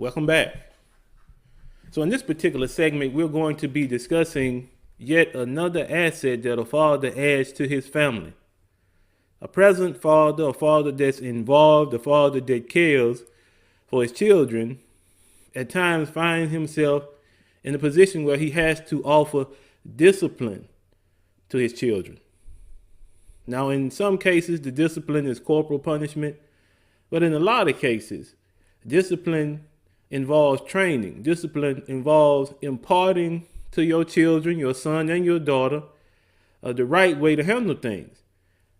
Welcome back. So in this particular segment, we're going to be discussing yet another asset that a father adds to his family. A present father, a father that's involved, a father that cares for his children, at times finds himself in a position where he has to offer discipline to his children. Now, in some cases, the discipline is corporal punishment, but in a lot of cases, discipline involves training. Discipline involves imparting to your children, your son and your daughter, the right way to handle things.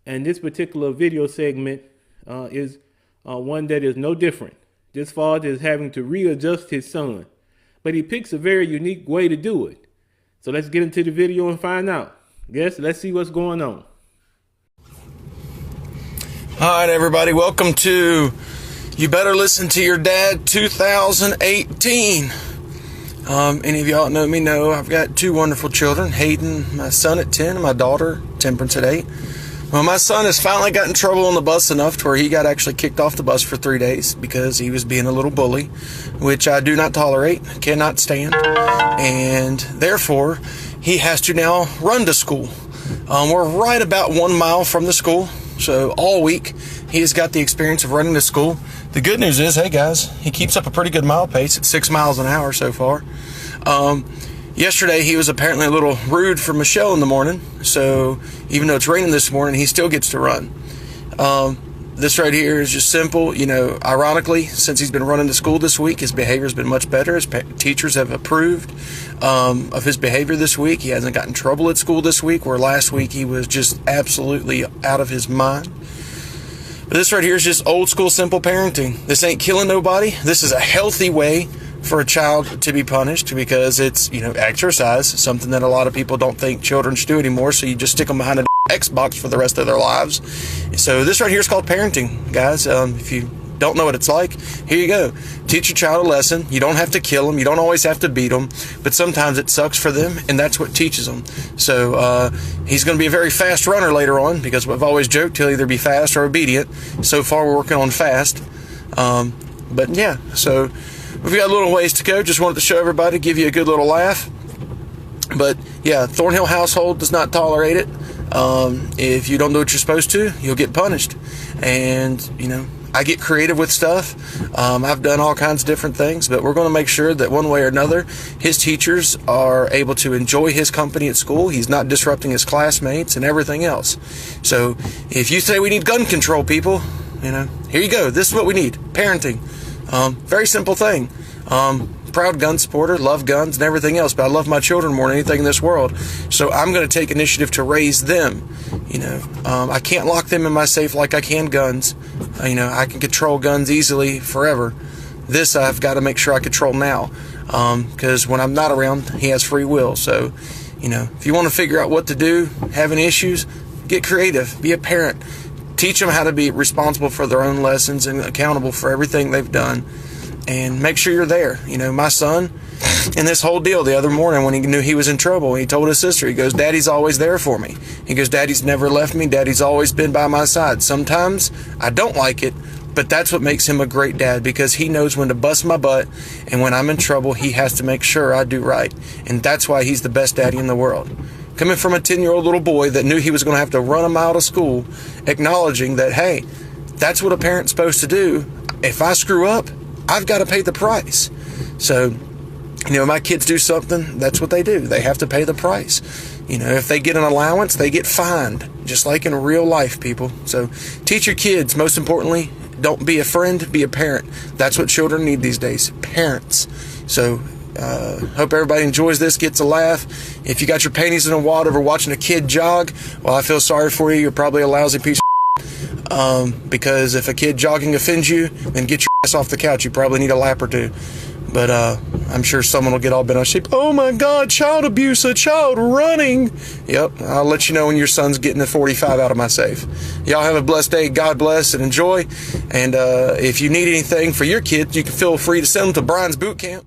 And this particular video segment is one that is no different. This father is having to readjust his son, but he picks a very unique way to do it. So let's get into the video and find out. Let's see what's going on. All right, everybody, welcome to You Better Listen to Your Dad 2018. Any of y'all know me know I've got two wonderful children, Hayden, my son at 10, and my daughter, Temperance at 8. Well, my son has finally got in trouble on the bus enough to where he got actually kicked off the bus for 3 days because he was being a little bully, which I do not tolerate, cannot stand, and therefore he has to now run to school. We're right about 1 mile from the school, so all week he has got the experience of running to school. The good news is, hey guys, he keeps up a pretty good mile pace at 6 miles an hour so far. Yesterday he was apparently a little rude for Michelle in the morning, so even though it's raining this morning, he still gets to run. This right here is just simple. Ironically, since he's been running to school this week, his behavior has been much better. His teachers have approved of his behavior this week. He hasn't gotten in trouble at school this week, where last week he was just absolutely out of his mind. But this right here is just old school simple parenting. This ain't killing nobody. This is a healthy way for a child to be punished because it's, exercise, something that a lot of people don't think children should do anymore, so you just stick them behind a Xbox for the rest of their lives. So this right here is called parenting, guys. If you don't know what it's like, here you go. Teach your child a lesson. You don't have to kill them. You don't always have to beat them, but sometimes it sucks for them, and that's what teaches them. So he's going to be a very fast runner later on because we've always joked he'll either be fast or obedient. So far, we're working on fast. But yeah, so we've got a little ways to go. Just wanted to show everybody, give you a good little laugh. But yeah, Thornhill household does not tolerate it. If you don't do what you're supposed to, you'll get punished. And, I get creative with stuff. I've done all kinds of different things, but we're going to make sure that one way or another, his teachers are able to enjoy his company at school. He's not disrupting his classmates and everything else. So if you say we need gun control, people, here you go. This is what we need. Parenting. Very simple thing. Proud gun supporter, love guns and everything else, but I love my children more than anything in this world. So I'm going to take initiative to raise them. I can't lock them in my safe like I can guns. I can control guns easily forever. This I've got to make sure I control now, because when I'm not around, he has free will. So, if you want to figure out what to do, having issues, get creative, be a parent. Teach them how to be responsible for their own lessons and accountable for everything they've done. And make sure you're there. My son, in this whole deal the other morning when he knew he was in trouble, he told his sister, he goes, Daddy's always there for me. He goes, Daddy's never left me. Daddy's always been by my side. Sometimes I don't like it, but that's what makes him a great dad, because he knows when to bust my butt, and when I'm in trouble, he has to make sure I do right. And that's why he's the best daddy in the world. Coming from a 10-year-old little boy that knew he was going to have to run a mile to school, acknowledging that, hey, that's what a parent's supposed to do. If I screw up, I've got to pay the price. So, my kids do something, that's what they do. They have to pay the price. If they get an allowance, they get fined, just like in real life, people. So, teach your kids, most importantly, don't be a friend, be a parent. That's what children need these days, parents. So, hope everybody enjoys this, gets a laugh. If you got your panties in the water over watching a kid jog, well, I feel sorry for you. You're probably a lousy piece of because if a kid jogging offends you, then get your ass off the couch. You probably need a lap or two. But I'm sure someone will get all bent out of shape. Oh my God, child abuse, a child running. Yep, I'll let you know when your son's getting a 45 out of my safe. Y'all have a blessed day. God bless and enjoy. And if you need anything for your kids, you can feel free to send them to Brian's Boot Camp.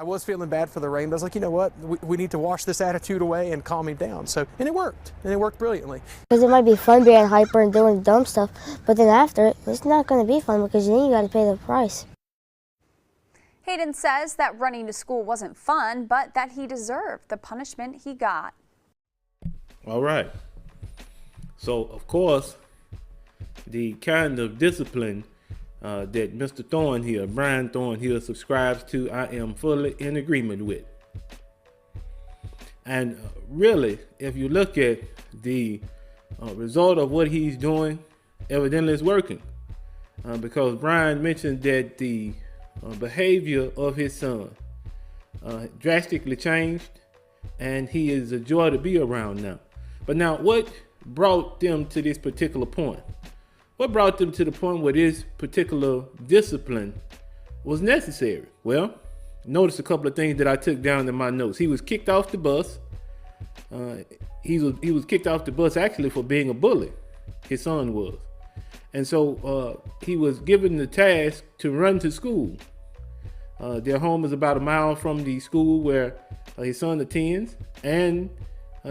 I was feeling bad for the rain, but I was like, you know what? We need to wash this attitude away and calm him down. And it worked brilliantly. Because it might be fun being hyper and doing dumb stuff, but then after, it's not going to be fun because then you got to pay the price. Hayden says that running to school wasn't fun, but that he deserved the punishment he got. All right. So, of course, the kind of discipline that Mr. Thornhill, Brian Thornhill, subscribes to, I am fully in agreement with. And really, if you look at the result of what he's doing, evidently it's working. Because Brian mentioned that the behavior of his son drastically changed, and he is a joy to be around now. But now, what brought them to this particular point? What brought them to the point where this particular discipline was necessary? Well, notice a couple of things that I took down in my notes. He was kicked off the bus. He was kicked off the bus actually for being a bully. His son was. And so he was given the task to run to school. Their home is about a mile from the school where his son attends. And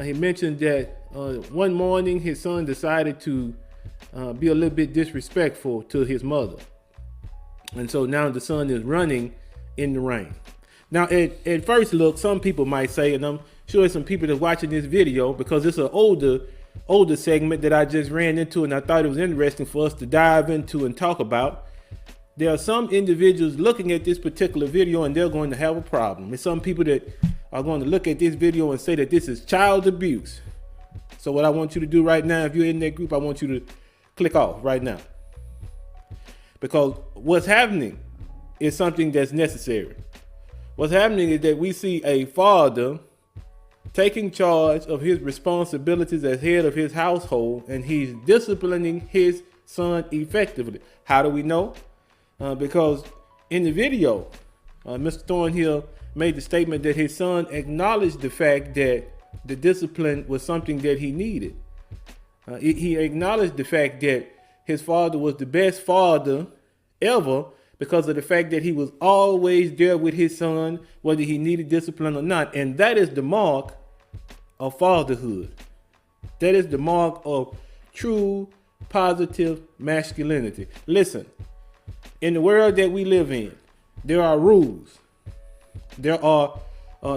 he mentioned that one morning his son decided to be a little bit disrespectful to his mother. And so now the son is running in the rain. Now, at first look, some people might say, and I'm sure some people that's watching this video, because it's an older segment that I just ran into, and I thought it was interesting for us to dive into and talk about. There are some individuals looking at this particular video and they're going to have a problem. There's some people that are going to look at this video and say that this is child abuse. So what I want you to do right now, if you're in that group, I want you to click off right now. Because what's happening is something that's necessary. What's happening is that we see a father taking charge of his responsibilities as head of his household, and he's disciplining his son effectively. How do we know? Because in the video, Mr. Thornhill made the statement that his son acknowledged the fact that the discipline was something that he needed. He acknowledged the fact that his father was the best father ever because of the fact that he was always there with his son, whether he needed discipline or not. And that is the mark of fatherhood. That is the mark of true positive masculinity. Listen, in the world that we live in, there are rules. There are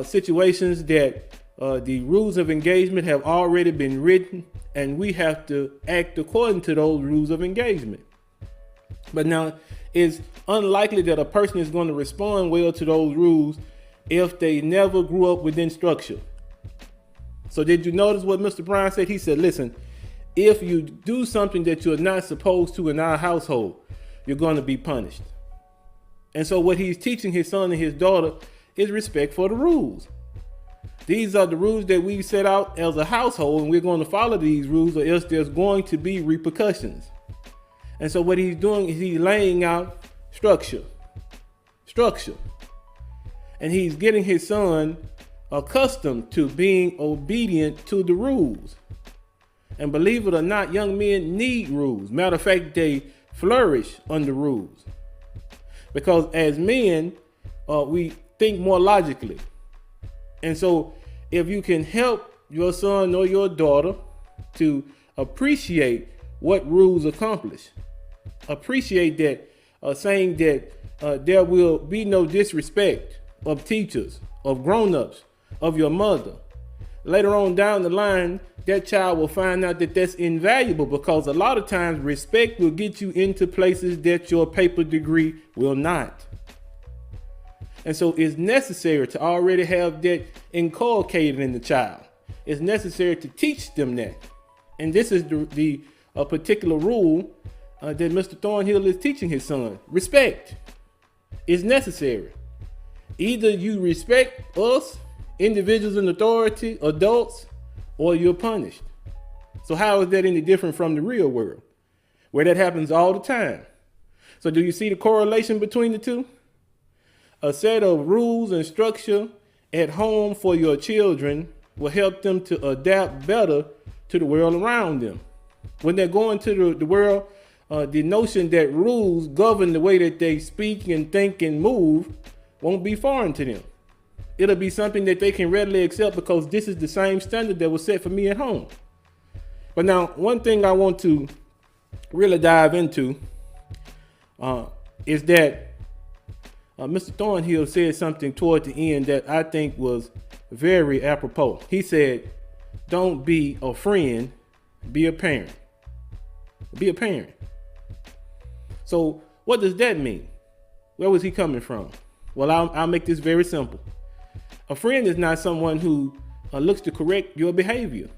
situations that the rules of engagement have already been written, and we have to act according to those rules of engagement. But now, it's unlikely that a person is going to respond well to those rules if they never grew up within structure. So did you notice what Mr. Brown said? He said, listen, if you do something that you're not supposed to in our household, you're going to be punished. And so what he's teaching his son and his daughter is respect for the rules. These are the rules that we set out as a household, and we're going to follow these rules, or else there's going to be repercussions. And so what he's doing is he's laying out structure. And he's getting his son accustomed to being obedient to the rules. And believe it or not, young men need rules. Matter of fact, they flourish under rules. Because as men, we think more logically. And so if you can help your son or your daughter to appreciate what rules accomplish, appreciate that, saying that there will be no disrespect of teachers, of grown-ups, of your mother. Later on down the line, that child will find out that that's invaluable, because a lot of times respect will get you into places that your paper degree will not. And so it's necessary to already have that inculcated in the child. It's necessary to teach them that. And this is the particular rule that Mr. Thornhill is teaching his son. Respect is necessary. Either you respect us, individuals in authority, adults, or you're punished. So how is that any different from the real world, where that happens all the time? So do you see the correlation between the two? A set of rules and structure at home for your children will help them to adapt better to the world around them. When they're going to the world, the notion that rules govern the way that they speak and think and move won't be foreign to them. It'll be something that they can readily accept because this is the same standard that was set for me at home. But now, one thing I want to really dive into is that Mr. Thornhill said something toward the end that I think was very apropos. He said, don't be a friend, be a parent. Be a parent. So what does that mean? Where was he coming from? Well, I'll make this very simple. A friend is not someone who looks to correct your behavior.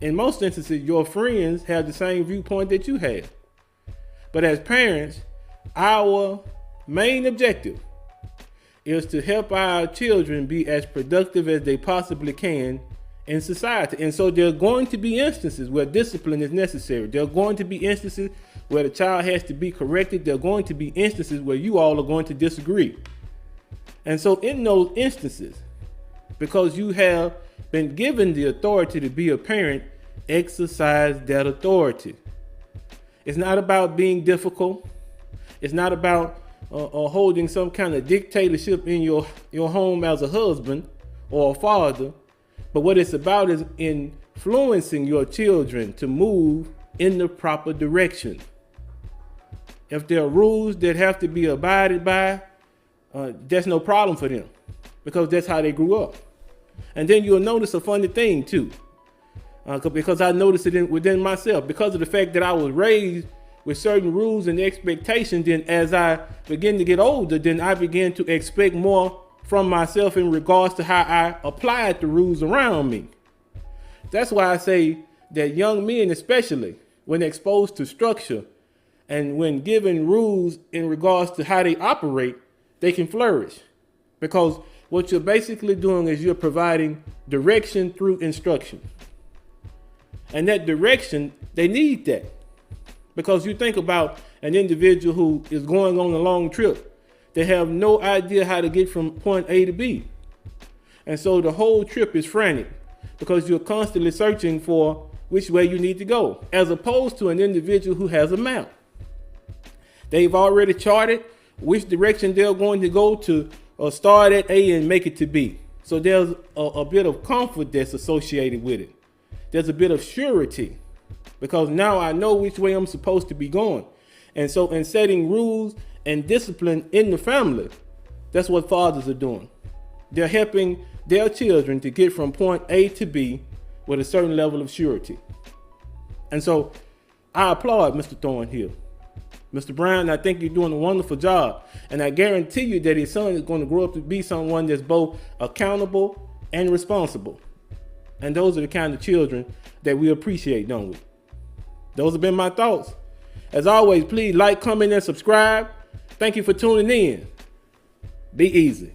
In most instances, your friends have the same viewpoint that you have. But as parents, our main objective is to help our children be as productive as they possibly can in society. And so there are going to be instances where discipline is necessary. There are going to be instances where the child has to be corrected. There are going to be instances where you all are going to disagree. And so in those instances, because you have been given the authority to be a parent, exercise that authority. It's not about being difficult. It's not about holding some kind of dictatorship in your home as a husband or a father. But what it's about is influencing your children to move in the proper direction. If there are rules that have to be abided by, that's no problem for them because that's how they grew up. And then you'll notice a funny thing too, because I noticed it within myself because of the fact that I was raised with certain rules and expectations. Then as I begin to get older, then I began to expect more from myself in regards to how I applied the rules around me. That's why I say that young men, especially when exposed to structure and when given rules in regards to how they operate, they can flourish. Because what you're basically doing is you're providing direction through instruction. And that direction, they need that. Because you think about an individual who is going on a long trip. They have no idea how to get from point A to B. And so the whole trip is frantic because you're constantly searching for which way you need to go, as opposed to an individual who has a map. They've already charted which direction they're going to go to start at A and make it to B. So there's a bit of comfort that's associated with it. There's a bit of surety because now I know which way I'm supposed to be going. And so in setting rules and discipline in the family, that's what fathers are doing. They're helping their children to get from point A to B with a certain level of surety. And so I applaud Mr. Thornhill. Mr. Brown, I think you're doing a wonderful job. And I guarantee you that his son is going to grow up to be someone that's both accountable and responsible. And those are the kind of children that we appreciate, don't we? Those have been my thoughts. As always, please like, comment, and subscribe. Thank you for tuning in. Be easy.